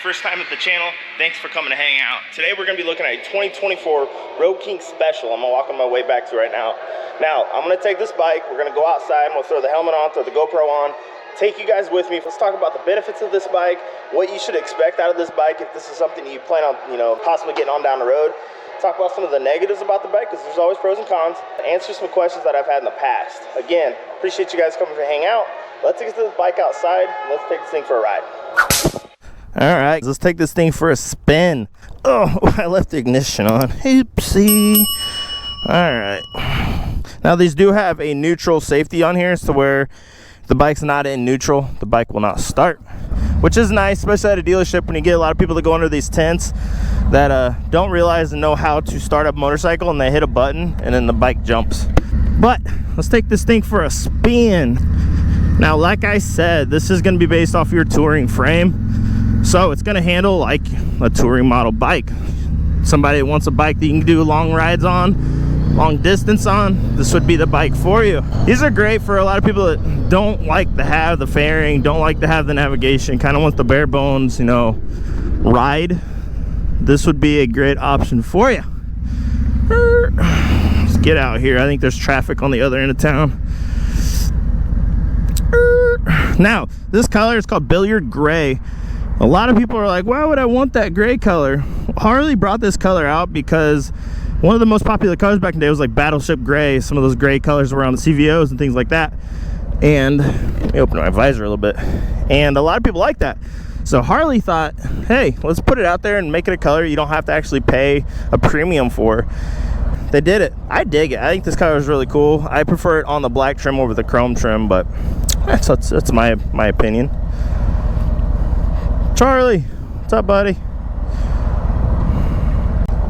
first time at the channel, thanks for coming to hang out. Today we're gonna be looking at a 2024 Roadking Special. I'm gonna walk on my way back to right now. Now, I'm gonna take this bike, we're gonna go outside, I'm gonna throw the helmet on, throw the GoPro on, take you guys with me. Let's talk about the benefits of this bike, what you should expect out of this bike if this is something you plan on, possibly getting on down the road. Talk about some of the negatives about the bike, because there's always pros and cons. Answer some questions that I've had in the past. Again, appreciate you guys coming to hang out. Let's get this bike outside, and let's take this thing for a ride. All right, let's take this thing for a spin. Oh, I left the ignition on. Oopsie. All right. Now, these do have a neutral safety on here, so where the bike's not in neutral, the bike will not start, which is nice, especially at a dealership when you get a lot of people that go under these tents that don't realize and know how to start up a motorcycle, and they hit a button and then the bike jumps. But let's take this thing for a spin. Now, like I said, this is going to be based off your touring frame, so it's going to handle like a touring model bike. Somebody that wants a bike that you can do long rides on, long distance on, this would be the bike for you. These are great for a lot of people that don't like to have the fairing, don't like to have the navigation, kind of want the bare bones, ride. This would be a great option for you. Let's get out here. I think there's traffic on the other end of town. Now, this color is called Billiard Gray. A lot of people are like, why would I want that gray color? Harley brought this color out because one of the most popular colors back in the day was like Battleship Gray. Some of those gray colors were on the CVOs and things like that. And let me open my visor a little bit. And a lot of people like that. So Harley thought, hey, let's put it out there and make it a color you don't have to actually pay a premium for. They did it. I dig it. I think this color is really cool. I prefer it on the black trim over the chrome trim, but that's my opinion. Charlie, what's up, buddy?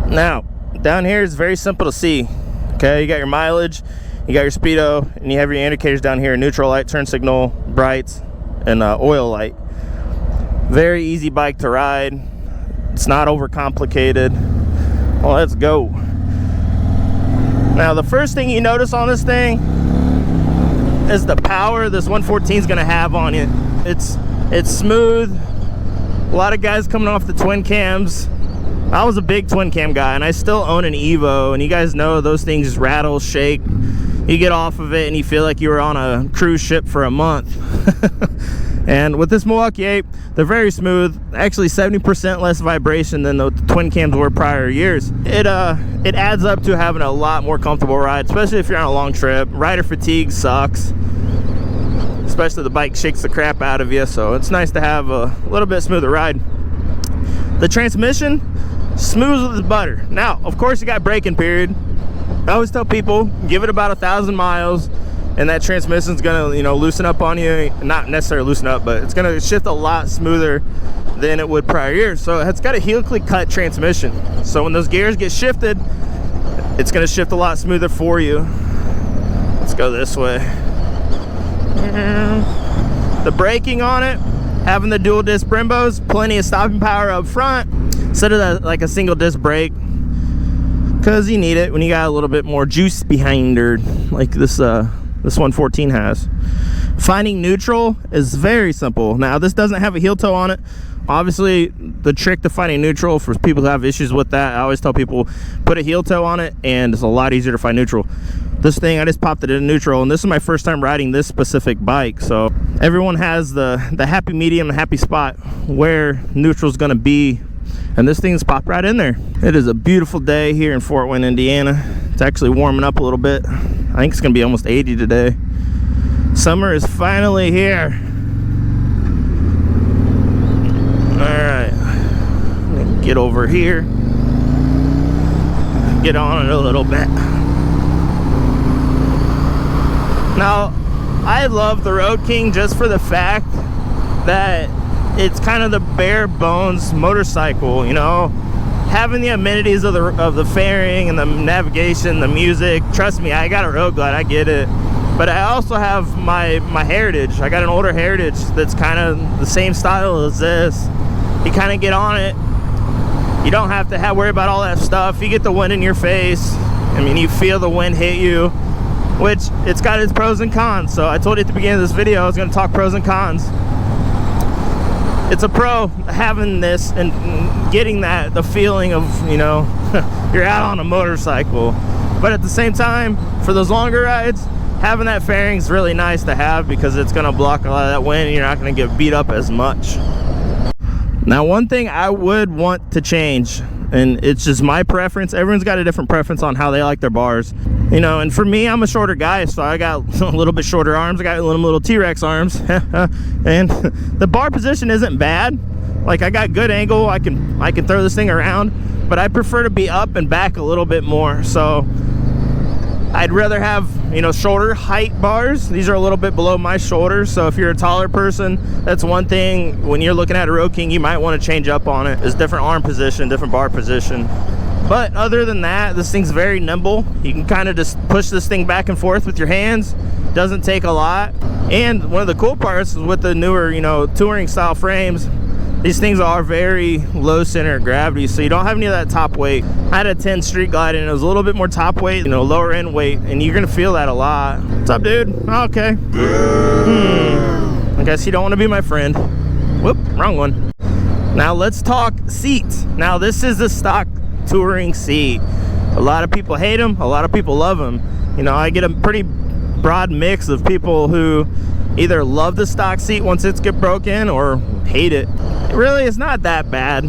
Now, down here is very simple to see. Okay, you got your mileage, you got your speedo, and you have your indicators down here: neutral light, turn signal, brights, and oil light. Very easy bike to ride. It's not overcomplicated. Well, let's go. Now, the first thing you notice on this thing is the power this 114 is going to have on it. It's smooth. A lot of guys coming off the twin cams. I was a big twin cam guy, and I still own an Evo, and you guys know those things just rattle, shake. You get off of it and you feel like you were on a cruise ship for a month. And with this Milwaukee 8, they're very smooth. Actually 70% less vibration than the twin cams were prior years. It adds up to having a lot more comfortable ride, especially if you're on a long trip. Rider fatigue sucks, especially the bike shakes the crap out of you, so it's nice to have a little bit smoother ride. The transmission, smooth as butter. Now, of course, you got braking period. I always tell people, give it about 1,000 miles, and that transmission's gonna, loosen up on you. Not necessarily loosen up, but it's gonna shift a lot smoother than it would prior years. So it's got a helically cut transmission. So when those gears get shifted, it's gonna shift a lot smoother for you. Let's go this way. The braking on it, having the dual disc Brembos, plenty of stopping power up front instead of like a single disc brake, because you need it when you got a little bit more juice behind her, like this 114 has. Finding neutral is very simple. Now, this doesn't have a heel toe on it. Obviously, the trick to finding neutral, for people who have issues with that, I always tell people, put a heel toe on it and it's a lot easier to find neutral. This thing, I just popped it in neutral, and this is my first time riding this specific bike, so everyone has the happy medium, the happy spot where neutral is going to be, and this thing's popped right in there. It is a beautiful day here in Fort Wayne, Indiana. It's actually warming up a little bit. I think it's going to be almost 80 today. Summer is finally here. Alright, get over here, get on it a little bit. Now, I love the Roadking just for the fact that it's kind of the bare bones motorcycle, having the amenities of the fairing and the navigation, the music. Trust me, I got a Road Glide, I get it. But I also have my Heritage. I got an older Heritage that's kind of the same style as this. You kind of get on it. You don't have to worry about all that stuff. You get the wind in your face. I mean, you feel the wind hit you, which it's got its pros and cons. So I told you at the beginning of this video I was going to talk pros and cons. it's a pro having this and getting the feeling of, you know, you're out on a motorcycle. But at the same time, for those longer rides, having that fairing is really nice to have because it's going to block a lot of that wind and you're not going to get beat up as much. Now, one thing I would want to change, and it's just my preference, everyone's got a different preference on how they like their bars, you know, and for me, I'm a shorter guy, so I got a little bit shorter arms. I got little T-Rex arms. And the bar position isn't bad. Like, I got good angle, I can throw this thing around, but I prefer to be up and back a little bit more. So I'd rather have, you know, shoulder height bars. These are a little bit below my shoulders, so if you're a taller person, that's one thing when you're looking at a Road King you might want to change up on it, is different arm position, different bar position. But other than that, this thing's very nimble. You can kind of just push this thing back and forth with your hands. Doesn't take a lot. And one of the cool parts is with the newer, you know, touring style frames, these things are very low center of gravity, so you don't have any of that top weight. I had a 10 Street Glide and it was a little bit more top weight, you know, lower end weight, and you're gonna feel that a lot. What's up, dude? Oh, okay. I guess you don't want to be my friend. Whoop, wrong one. Now let's talk seats. Now this is the stock touring seat. A lot of people hate them, a lot of people love them. You know, I get a pretty broad mix of people who either love the stock seat once it's get broken or hate it. Really, it's not that bad.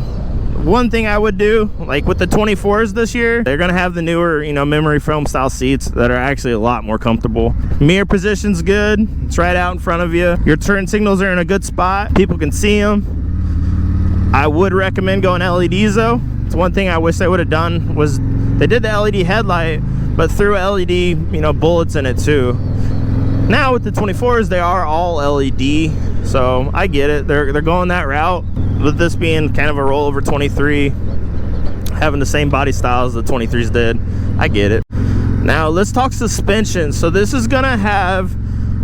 One thing I would do, like with the 24s this year, they're gonna have the newer, you know, memory foam style seats that are actually a lot more comfortable. Mirror position's good, it's right out in front of you. Your turn signals are in a good spot, people can see them. I would recommend going LEDs though. It's one thing I wish they would have done was they did the LED headlight, but threw LED, you know, bullets in it too. Now with the 24s, they are all LED, so I get it. They're going that route. With this being kind of a rollover 23, having the same body style as the 23s did, I get it. Now let's talk suspension. So this is gonna have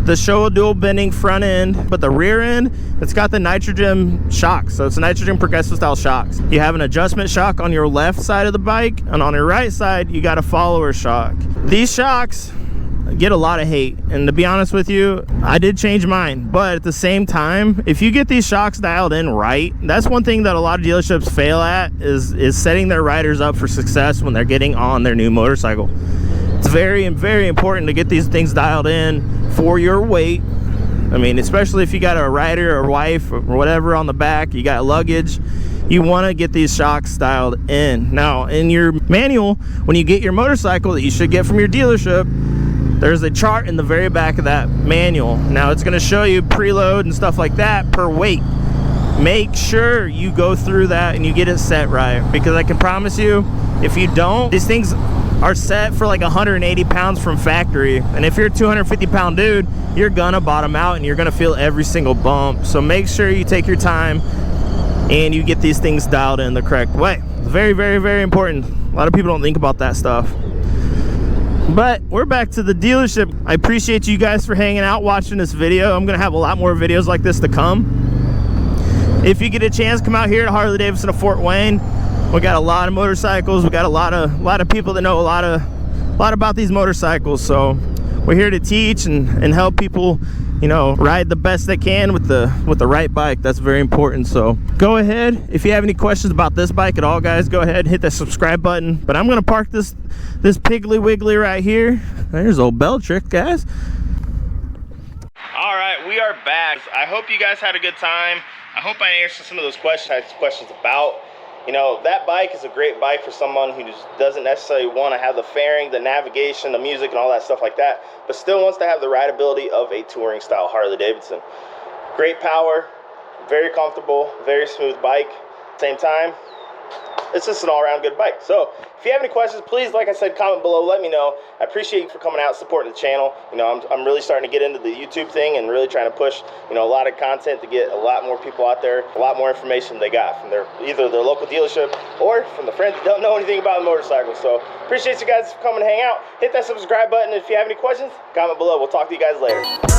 the Showa dual bending front end, but the rear end, it's got the nitrogen shocks. So it's nitrogen progressive style shocks. You have an adjustment shock on your left side of the bike, and on your right side, you got a follower shock. These shocks get a lot of hate, and to be honest with you, I did change mine, but at the same time, if you get these shocks dialed in right, that's one thing that a lot of dealerships fail at, is setting their riders up for success when they're getting on their new motorcycle. It's very, very important to get these things dialed in for your weight. I mean, especially if you got a rider or wife or whatever on the back, you got luggage, you want to get these shocks dialed in. Now, in your manual, when you get your motorcycle that you should get from your dealership, there's a chart in the very back of that manual. Now it's going to show you preload and stuff like that per weight. Make sure you go through that and you get it set right, because I can promise you, if you don't, these things are set for like 180 pounds from factory, and if you're a 250 pound dude, you're gonna bottom out and you're gonna feel every single bump. So make sure you take your time and you get these things dialed in the correct way. It's very, very, very important. A lot of people don't think about that stuff. But we're back to the dealership. I appreciate you guys for hanging out, watching this video. I'm gonna have a lot more videos like this to come. If you get a chance, come out here to Harley-Davidson of Fort Wayne. We got a lot of motorcycles. We got a lot of people that know a lot about these motorcycles. So we're here to teach and help people, you know, ride the best they can with the right bike. That's very important. So go ahead, if you have any questions about this bike at all, guys, go ahead and hit that subscribe button. But I'm gonna park this Piggly Wiggly right here. There's old bell trick, guys. All right, we are back. I hope you guys had a good time. I hope I answered some of those questions about, you know, that bike is a great bike for someone who just doesn't necessarily want to have the fairing, the navigation, the music, and all that stuff like that, but still wants to have the rideability of a touring style Harley-Davidson. Great power, very comfortable, very smooth bike. Same time, it's just an all-around good bike. So if you have any questions, please, like I said, comment below, let me know. I appreciate you for coming out, supporting the channel. You know, I'm really starting to get into the YouTube thing and really trying to push, you know, a lot of content to get a lot more people out there, a lot more information they got from either their local dealership or from the friends that don't know anything about motorcycles. So appreciate you guys for coming to hang out. Hit that subscribe button. If you have any questions, comment below. We'll talk to you guys later.